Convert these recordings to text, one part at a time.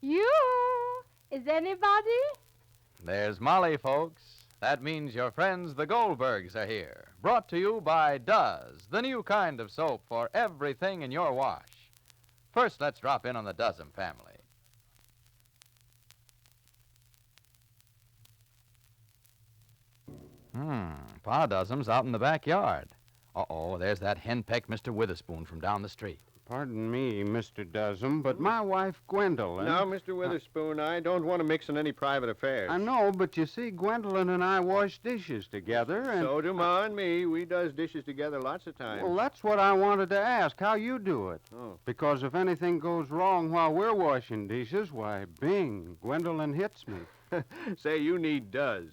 You? Is anybody? There's Molly, folks. That means your friends, the Goldbergs, are here. Brought to you by Does, the new kind of soap for everything in your wash. First, let's drop in on the Dozen family. Pa Dozen's out in the backyard. Uh-oh, there's that henpecked Mr. Witherspoon from down the street. Pardon me, Mr. Dozen, but my wife, Gwendolyn... Now, Mr. Witherspoon, I don't want to mix in any private affairs. I know, but you see, Gwendolyn and I wash dishes together, and... So do Ma and me. We does dishes together lots of times. Well, that's what I wanted to ask, how you do it. Oh. Because if anything goes wrong while we're washing dishes, why, bing, Gwendolyn hits me. Say, you need Does.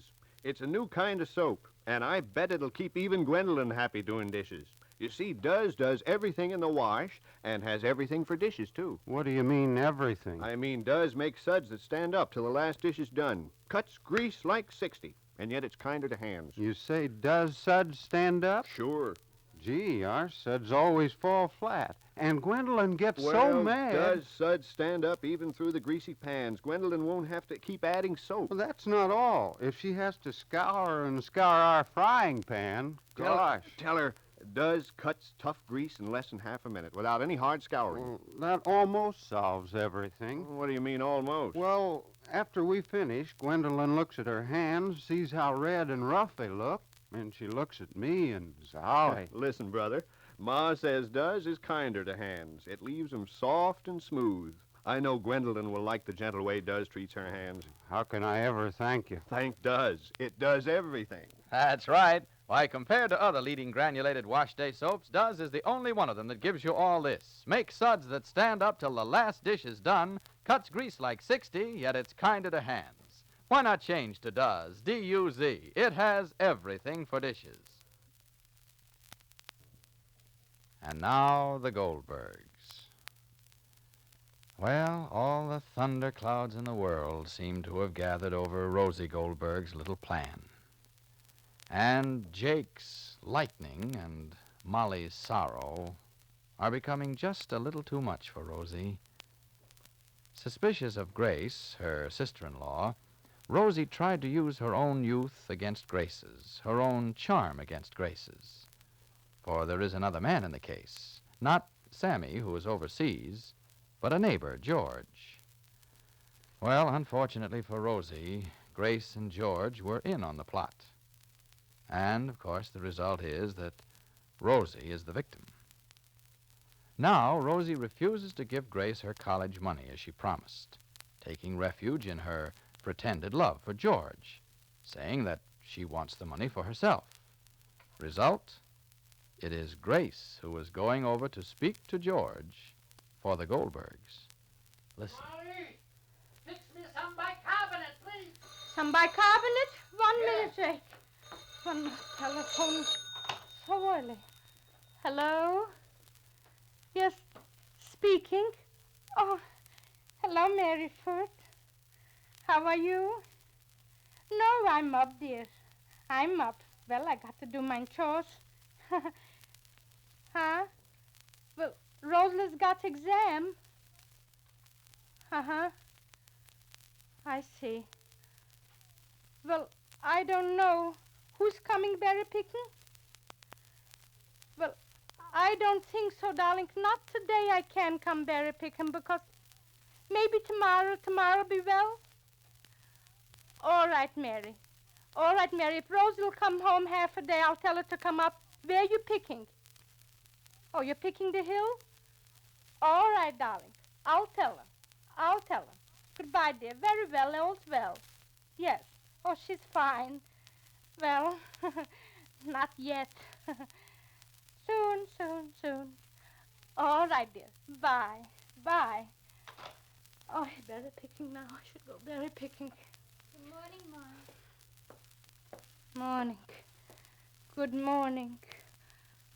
It's a new kind of soap, and I bet it'll keep even Gwendolyn happy doing dishes. You see, Does everything in the wash and has everything for dishes, too. What do you mean, everything? I mean, Does make suds that stand up till the last dish is done. Cuts grease like 60, and yet it's kinder to hands. You say, does suds stand up? Sure. Gee, our suds always fall flat. And Gwendolyn gets so Well, mad. Does suds stand up even through the greasy pans? Gwendolyn won't have to keep adding soap. Well, that's not all. If she has to scour our frying pan, gosh. Tell her, Does cuts tough grease in less than half a minute without any hard scouring. Well, that almost solves everything. What do you mean, almost? Well, after we finish, Gwendolyn looks at her hands, sees how red and rough they look, and she looks at me and Zowie. Listen, brother, Ma says Does is kinder to hands. It leaves them soft and smooth. I know Gwendolyn will like the gentle way Does treats her hands. How can I ever thank you? Thank Does. It does everything. That's right. Why, compared to other leading granulated wash day soaps, Does is the only one of them that gives you all this. Makes suds that stand up till the last dish is done, cuts grease like 60, yet it's kinder to hands. Why not change to Does, D-U-Z? It has everything for dishes. And now, the Goldbergs. Well, all the thunderclouds in the world seem to have gathered over Rosie Goldberg's little plan. And Jake's lightning and Molly's sorrow are becoming just a little too much for Rosie. Suspicious of Grace, her sister-in-law, Rosie tried to use her own youth against Grace's, her own charm against Grace's. For there is another man in the case, not Sammy, who is overseas, but a neighbor, George. Well, unfortunately for Rosie, Grace and George were in on the plot. And, of course, the result is that Rosie is the victim. Now, Rosie refuses to give Grace her college money as she promised, taking refuge in her pretended love for George, saying that she wants the money for herself. Result? It is Grace who is going over to speak to George for the Goldbergs. Listen. Molly, fix me some bicarbonate, please. Some bicarbonate? 1 minute, Jake. One telephone so early. Hello? Yes, speaking. Oh, hello, Mary Furt. How are you? No, I'm up, dear. I'm up. Well, I got to do my chores. Huh? Well, Rosalie's got exam. Uh-huh. I see. Well, I don't know. Who's coming berry picking? Well, I don't think so, darling. Not today I can come berry picking because maybe tomorrow be well. All right, Mary. All right, Mary. If Rosie will come home half a day, I'll tell her to come up. Where are you picking? Oh, you're picking the hill? All right, darling. I'll tell her. Goodbye, dear. Very well, all's well. Yes. Oh, she's fine. Well, not yet. Soon. All right, dear. Bye. Oh, berry picking now. I should go berry picking. Good morning, Mom. Morning. Good morning.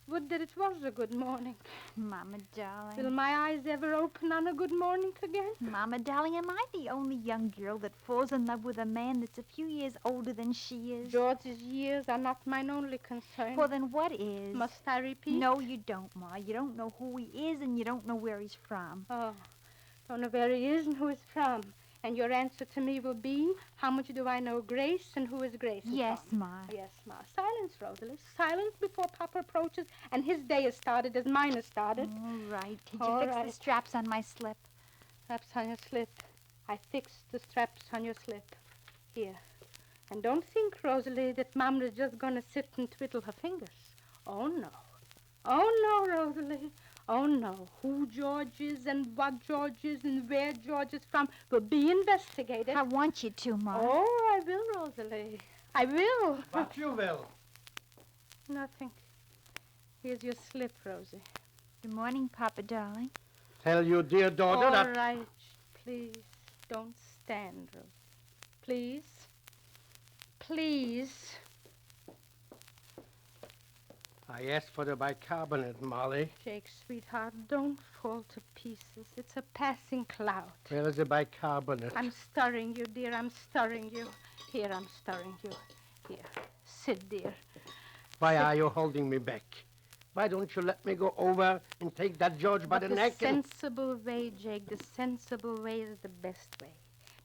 Would that it was a good morning. Mama, darling. Will my eyes ever open on a good morning again? Mama, darling, am I the only young girl that falls in love with a man that's a few years older than she is? George's years are not mine only concern. Well, then what is? Must I repeat? No, you don't, Ma. You don't know who he is, and you don't know where he's from. Oh, Don't know where he is and who he's from. And your answer to me will be, how much do I know Grace and who is Grace Yes, from? Ma. Yes, Ma. Silence, Rosalie. Silence before Papa approaches and his day has started as mine has started. All right. Did you All fix the right. straps on my slip? Straps on your slip. I fixed the straps on your slip. Here. And don't think, Rosalie, that Mom is just going to sit and twiddle her fingers. Oh, no. Oh, no, Rosalie. Oh, no. Who George is and what George is and where George is from will be investigated. I want you to, Ma. Oh, I will, Rosalie. I will. What you will? Nothing. Here's your slip, Rosie. Good morning, Papa, darling. Tell your dear daughter All that... right. Please, don't stand, Rosie. Please. Please. I asked for the bicarbonate, Molly. Jake, sweetheart, don't fall to pieces. It's a passing cloud. Where is the bicarbonate? I'm stirring you, dear. I'm stirring you. Here, I'm stirring you. Here. Sit, dear. Why are you holding me back? Why don't you let me go over and take that George by the neck The and... sensible way, Jake, the sensible way is the best way.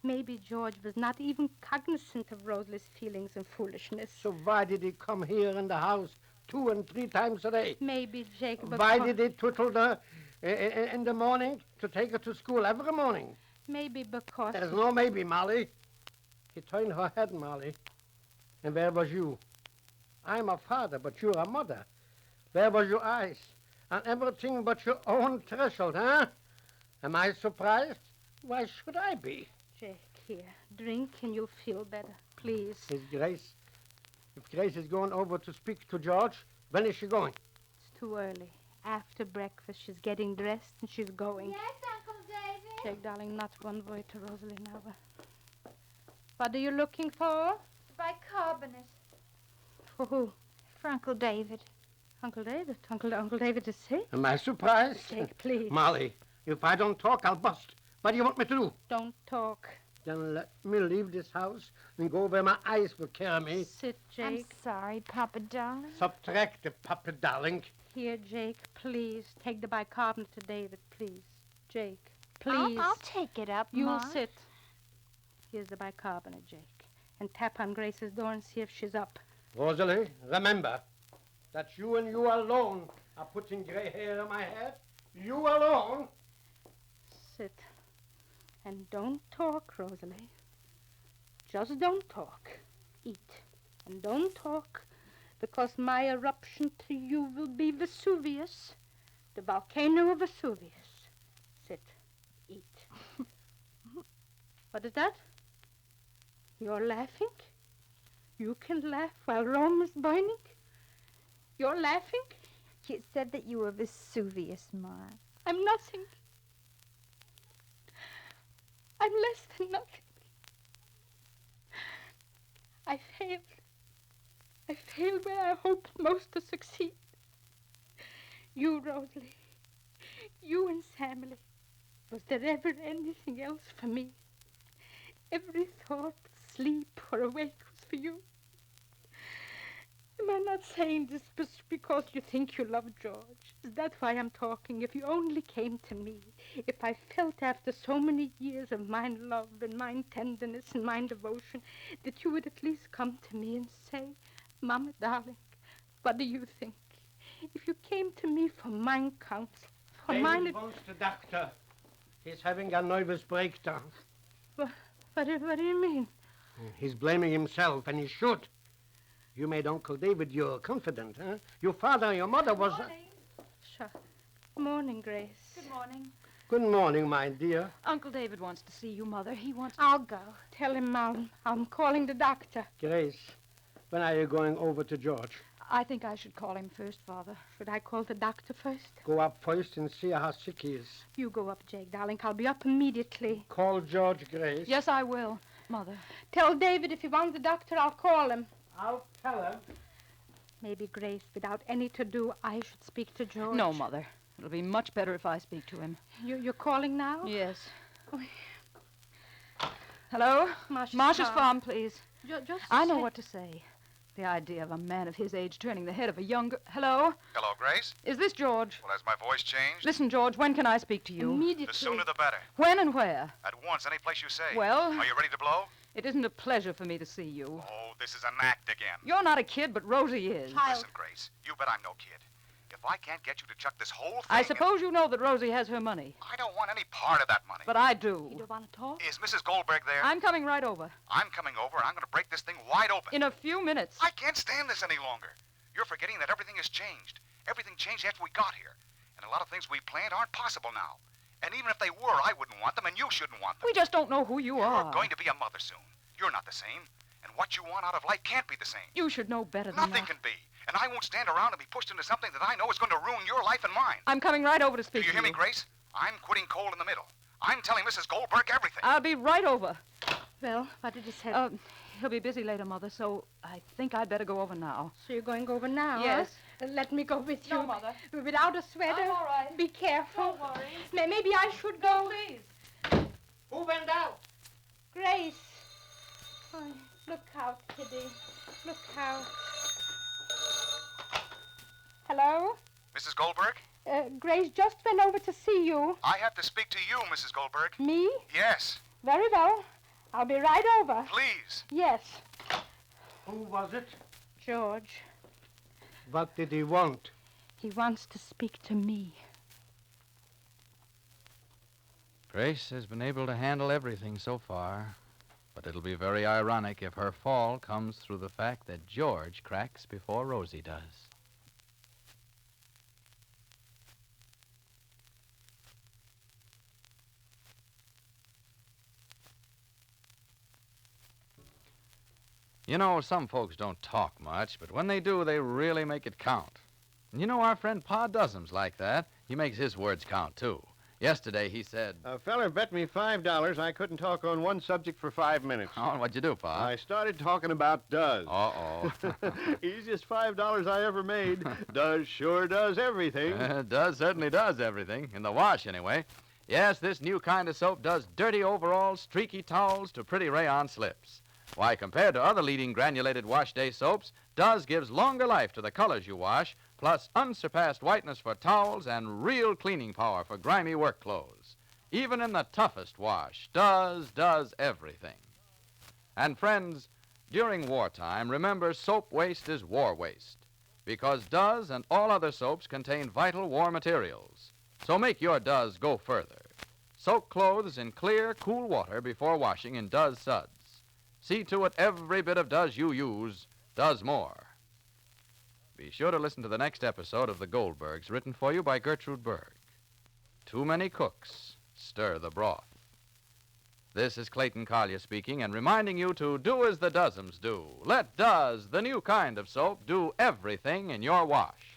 Maybe George was not even cognizant of Rosalie's feelings and foolishness. So why did he come here in the house 2 and 3 times a day? Maybe, Jake, because... Why did he twiddle the... in the morning to take her to school every morning? Maybe because... There's no maybe, Molly. He turned her head, Molly. And where was you? I'm a father, but you're a mother. Where was your eyes? And everything but your own threshold, huh? Am I surprised? Why should I be? Jake, here, drink and you'll feel better. Please. Is Grace... If Grace is going over to speak to George, when is she going? It's too early. After breakfast, she's getting dressed and she's going. Yes, Uncle David? Jake, darling, not one word to Rosalie now. What are you looking for? Bicarbonate. For who? For Uncle David. Uncle David. Uncle David is sick. Am I surprised? Jake, please. Molly, if I don't talk, I'll bust. What do you want me to do? Don't talk. Then let me leave this house and go where my eyes will carry me. Sit, I'm Jake. sorry, Papa, darling. Subtract the puppet, darling. Here, Jake, please. Take the bicarbonate to David, please. Jake, please. I'll take it up, You'll Ma. sit. Here's the bicarbonate, Jake. And tap on Grace's door and see if she's up. Rosalie, remember that you and you alone are putting gray hair in my head. You alone. Sit. And don't talk, Rosalie. Just don't talk. Eat. And don't talk, because my eruption to you will be Vesuvius, the volcano of Vesuvius. Sit. Eat. What is that? You're laughing? You can laugh while Rome is burning? You're laughing? You said that you were Vesuvius, Ma. I'm nothing. I'm less than nothing. I failed. I failed where I hoped most to succeed. You, Rosalie. You and Sammy. Was there ever anything else for me? Every thought, sleep or awake was for you. Am I not saying this just because you think you love George? Is that why I'm talking? If you only came to me, if I felt after so many years of mine love and mine tenderness and mine devotion, that you would at least come to me and say, Mama, darling, what do you think? If you came to me for mine counsel, for David mine... wants the doctor. He's having a nervous breakdown. What do you mean? He's blaming himself, and he should. You made Uncle David your confidant, huh? Your father and your mother was... Sure. Morning, Grace. Good morning. Good morning, my dear. Uncle David wants to see you, Mother. He wants to... I'll go. Tell him I'm calling the doctor. Grace, when are you going over to George? I think I should call him first, Father. Should I call the doctor first? Go up first and see how sick he is. You go up, Jake, darling. I'll be up immediately. Call George, Grace. Yes, I will, Mother. Tell David if he wants the doctor, I'll call him. I'll tell him. Maybe, Grace, without any to-do, I should speak to George. No, Mother. It'll be much better if I speak to him. You're calling now? Yes. Oh. Hello? Marsh's Marsh's farm. farm, please. Just I know say- what to say. The idea of a man of his age turning the head of a young girl. Hello? Hello, Grace. Is this George? Well, has my voice changed? Listen, George, when can I speak to you? Immediately. The sooner the better. When and where? At once, any place you say. Well- Are you ready to blow? It isn't a pleasure for me to see you. Oh, this is an act again. You're not a kid, but Rosie is. Listen, Grace, you bet I'm no kid. If I can't get you to chuck this whole thing... I suppose you know that Rosie has her money. I don't want any part of that money. But I do. You don't want to talk? Is Mrs. Goldberg there? I'm coming right over. I'm coming over, and I'm going to break this thing wide open. In a few minutes. I can't stand this any longer. You're forgetting that everything has changed. Everything changed after we got here. And a lot of things we planned aren't possible now. And even if they were, I wouldn't want them, and you shouldn't want them. We just don't know who you are. You're going to be a mother soon. You're not the same. And what you want out of life can't be the same. You should know better than Nothing that. can be. And I won't stand around and be pushed into something that I know is going to ruin your life and mine. I'm coming right over to Do speak you to hear me, Grace? I'm quitting cold in the middle. I'm telling Mrs. Goldberg everything. I'll be right over. Well, what did you say? He'll be busy later, Mother, so I think I'd better go over now. So you're going over now? Yes. Huh? Let me go with you. No, Mother. Without a sweater. I'm all right. Be careful. Don't worry. Maybe I should go. Please. Who went out? Grace. Oh, look out, Kitty. Look out. Hello? Mrs. Goldberg? Grace just went over to see you. I have to speak to you, Mrs. Goldberg. Me? Yes, Very well. I'll be right over. please. Yes. Who was it? George, What did he want? he wants to speak to me. Grace has been able to handle everything so far, but it'll be very ironic if her fall comes through the fact that George cracks before Rosie does. You know, some folks don't talk much, but when they do, they really make it count. And you know, our friend Pa Doesum's like that. He makes his words count, too. Yesterday, he said... A feller bet me $5 I couldn't talk on one subject for 5 minutes. Oh, what'd you do, Pa? I started talking about Does. Uh-oh. Easiest $5 I ever made. Does sure does everything. Does certainly does everything. In the wash, anyway. Yes, this new kind of soap does dirty overalls, streaky towels to pretty rayon slips. Why, compared to other leading granulated wash day soaps, Does gives longer life to the colors you wash, plus unsurpassed whiteness for towels and real cleaning power for grimy work clothes. Even in the toughest wash, Does does everything. And friends, during wartime, remember soap waste is war waste, because Does and all other soaps contain vital war materials. So make your Does go further. Soak clothes in clear, cool water before washing in Does suds. See to it every bit of Does you use does more. Be sure to listen to the next episode of The Goldbergs, written for you by Gertrude Berg. Too many cooks stir the broth. This is Clayton Collier speaking and reminding you to do as the Dosums do. Let Does, the new kind of soap, do everything in your wash.